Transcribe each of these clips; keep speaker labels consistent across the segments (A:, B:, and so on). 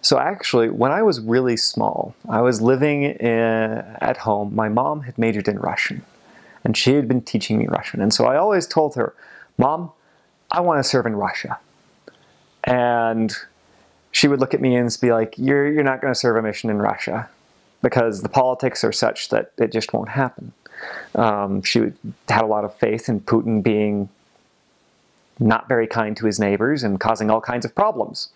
A: So actually, when I was really small, I was living at home. My mom had majored in Russian, and she had been teaching me Russian. And so I always told her, Mom, I want to serve in Russia. And she would look at me and be like, you're not going to serve a mission in Russia because the politics are such that it just won't happen. She had a lot of faith in Putin being not very kind to his neighbors and causing all kinds of problems.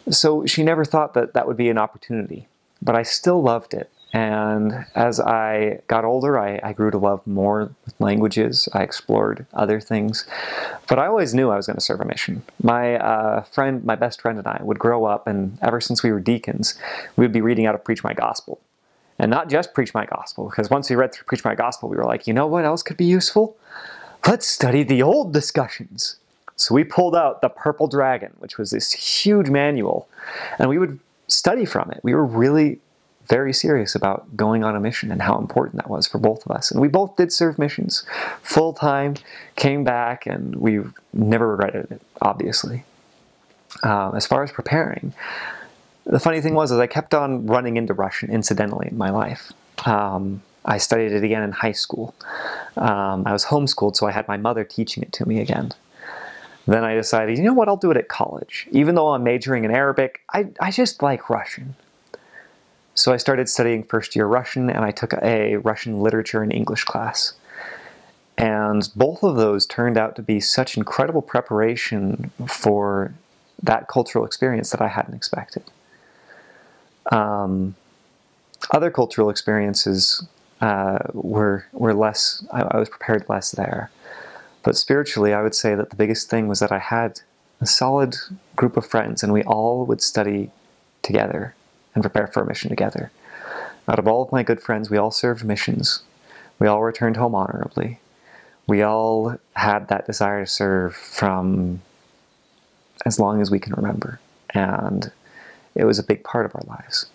A: So she never thought that that would be an opportunity, but I still loved it. And as I got older, I grew to love more languages. I explored other things, but I always knew I was going to serve a mission. My best friend and I would grow up, and ever since we were deacons, we would be reading out of Preach My Gospel. And not just Preach My Gospel, because once we read through Preach My Gospel, we were like, you know what else could be useful? Let's study the old discussions. So we pulled out The Purple Dragon, which was this huge manual, and we would study from it. We were really very serious about going on a mission and how important that was for both of us. And we both did serve missions full-time, came back, and we never regretted it, obviously. As far as preparing, the funny thing was I kept on running into Russian incidentally in my life. I studied it again in high school. I was homeschooled, so I had my mother teaching it to me again. Then I decided, you know what, I'll do it at college. Even though I'm majoring in Arabic, I just like Russian. So I started studying first-year Russian, and I took a Russian literature and English class. And both of those turned out to be such incredible preparation for that cultural experience that I hadn't expected. Other cultural experiences were less, I was prepared less there. But spiritually, I would say that the biggest thing was that I had a solid group of friends, and we all would study together and prepare for a mission together. Out of all of my good friends, we all served missions. We all returned home honorably. We all had that desire to serve from as long as we can remember. And it was a big part of our lives.